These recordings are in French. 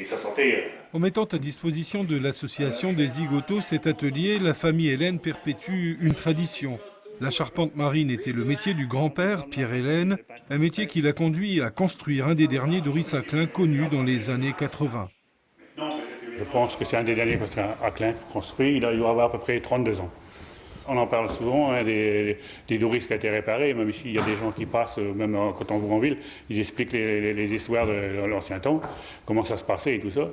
sa santé. En mettant à disposition de l'association des zigotos cet atelier, la famille Hélène perpétue une tradition. La charpente marine était le métier du grand-père, Pierre Hélène, un métier qui l'a conduit à construire un des derniers Doris Acklin connus dans les années 80. Je pense que c'est un des derniers Acklin construit, il doit avoir à peu près 32 ans. On en parle souvent, hein, des Doris qui ont été réparés, même ici il y a des gens qui passent, même quand on va en ville, ils expliquent les histoires de l'ancien temps, comment ça se passait et tout ça.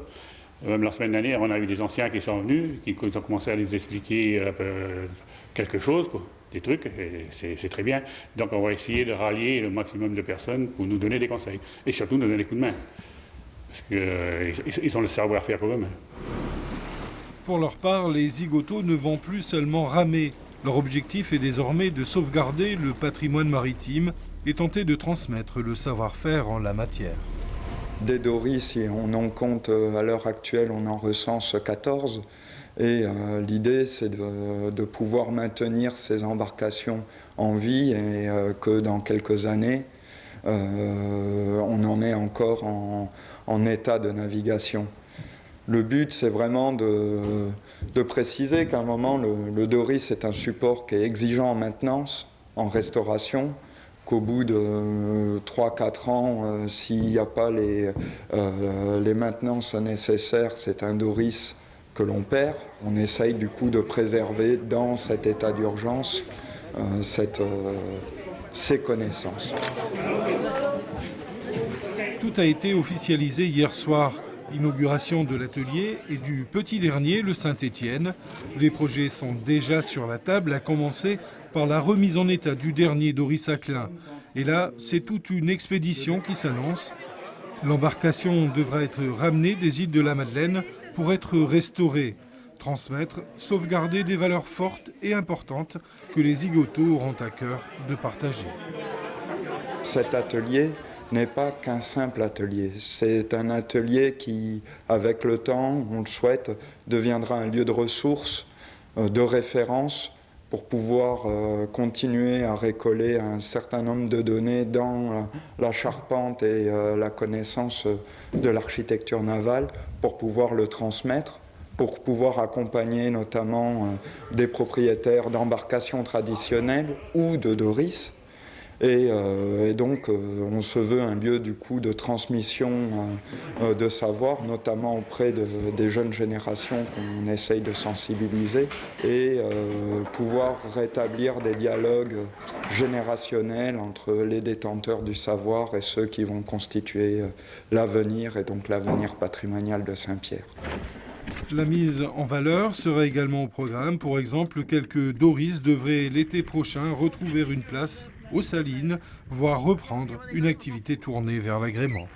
Même la semaine dernière, on a eu des anciens qui sont venus, qui ont commencé à nous expliquer quelque chose, quoi, des trucs, et c'est très bien. Donc on va essayer de rallier le maximum de personnes pour nous donner des conseils, et surtout nous donner des coups de main, parce qu'ils ont le savoir-faire pour eux-mêmes. Pour leur part, les zigotos ne vont plus seulement ramer. Leur objectif est désormais de sauvegarder le patrimoine maritime et tenter de transmettre le savoir-faire en la matière. Des Doris, si on en compte à l'heure actuelle, on en recense 14. Et l'idée, c'est de pouvoir maintenir ces embarcations en vie et que dans quelques années, on en est encore en état de navigation. Le but, c'est vraiment de préciser qu'à un moment, le Doris est un support qui est exigeant en maintenance, en restauration, qu'au bout de 3-4 ans, s'il n'y a pas les maintenances nécessaires, c'est un Doris que l'on perd. On essaye du coup de préserver dans cet état d'urgence ces connaissances. Tout a été officialisé hier soir. Inauguration de l'atelier et du petit dernier, le Saint-Étienne. Les projets sont déjà sur la table, à commencer par la remise en état du dernier Doris Acklin. Et là, c'est toute une expédition qui s'annonce. L'embarcation devra être ramenée des îles de la Madeleine pour être restaurée, transmettre, sauvegarder des valeurs fortes et importantes que les zigotos auront à cœur de partager. Cet atelier n'est pas qu'un simple atelier. C'est un atelier qui, avec le temps, on le souhaite, deviendra un lieu de ressources, de référence, pour pouvoir continuer à récoller un certain nombre de données dans la charpente et la connaissance de l'architecture navale, pour pouvoir le transmettre, pour pouvoir accompagner notamment des propriétaires d'embarcations traditionnelles ou de Doris. Et donc, on se veut un lieu du coup de transmission de savoir, notamment auprès des jeunes générations qu'on essaye de sensibiliser et pouvoir rétablir des dialogues générationnels entre les détenteurs du savoir et ceux qui vont constituer l'avenir et donc l'avenir patrimonial de Saint-Pierre. La mise en valeur sera également au programme. Pour exemple, quelques Doris devraient l'été prochain retrouver une place aux Salines, voire reprendre une activité tournée vers l'agrément.